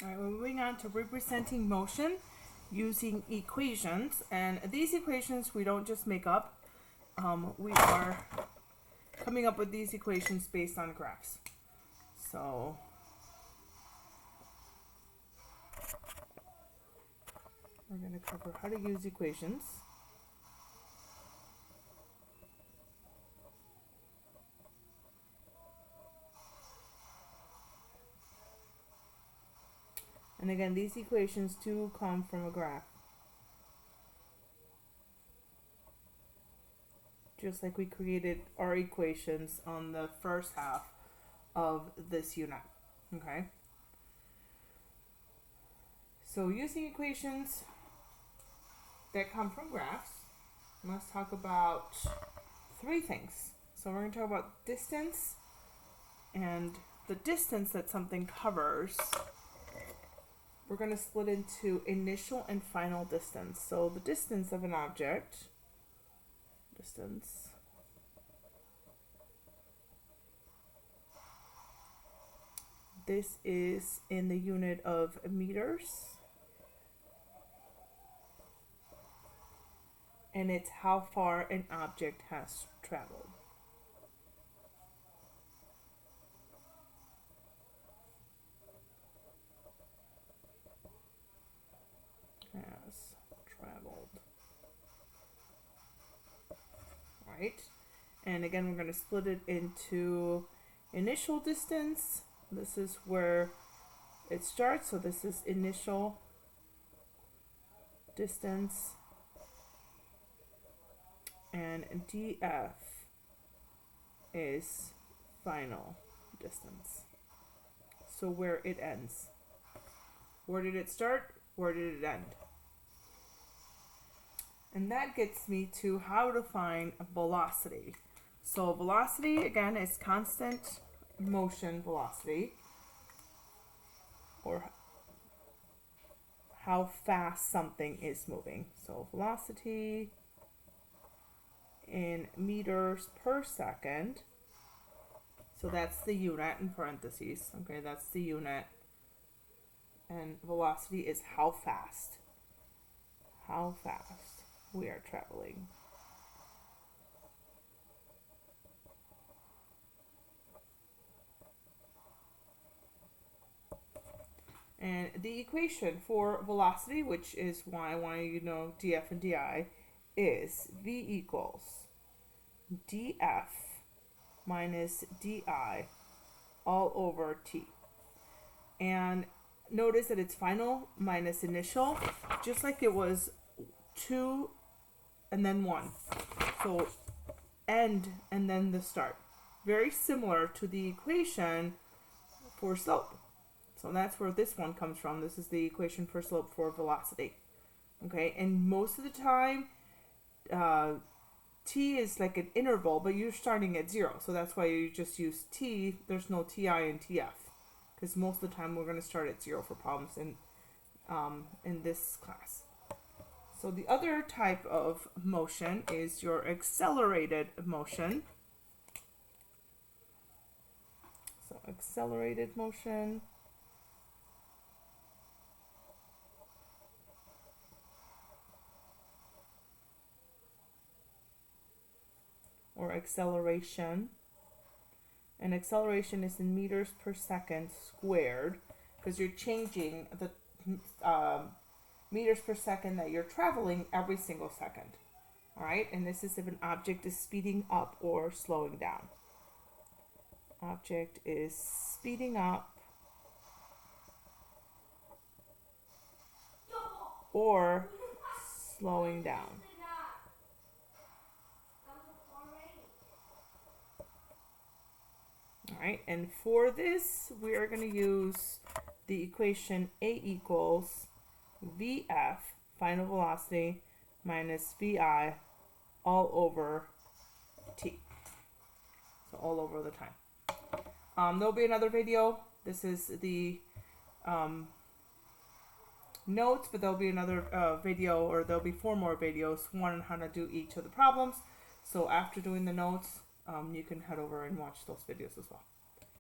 Alright, we're moving on to representing motion using equations. And these equations we don't just make up. We are coming up with these equations based on graphs. So we're going to cover how to use equations. And again, these equations do come from a graph. Just like we created our equations on the first half of this unit. Okay? So using equations that come from graphs, let's talk about three things. So we're going to talk about distance, and the distance that something covers we're going to split into initial and final distance. So the distance of an object, this is in the unit of meters, and it's how far an object has traveled. Right? And again, we're going to split it into initial distance. This is where it starts. So this is initial distance. And DF is final distance. So where it ends. Where did it start? Where did it end? And that gets me to how to find velocity. So velocity, again, is constant motion velocity, or how fast something is moving. So velocity in meters per second. So that's the unit in parentheses. Okay, that's the unit. And velocity is how fast. How fast we are traveling. And the equation for velocity, which is why I want you to know df and di, is v equals df minus di all over t. And notice that it's final minus initial, just like it was 2 and then 1. So end and then the start. Very similar to the equation for slope. So that's where this one comes from. This is the equation for slope for velocity. Okay, and most of the time, t is like an interval, but you're starting at 0. So that's why you just use t. There's no ti and tf. Because most of the time we're going to start at 0 for problems in this class. So the other type of motion is your accelerated motion. So accelerated motion. Or acceleration. And acceleration is in meters per second squared, because you're changing the meters per second that you're traveling every single second. All right, and this is if an object is speeding up or slowing down. Object is speeding up or slowing down. All right, and for this, we are going to use the equation A equals VF, final velocity, minus VI, all over T. So all over the time. There'll be another video. This is the notes, but there'll be another video, or there'll be 4 more videos, one on how to do each of the problems. So after doing the notes, you can head over and watch those videos as well.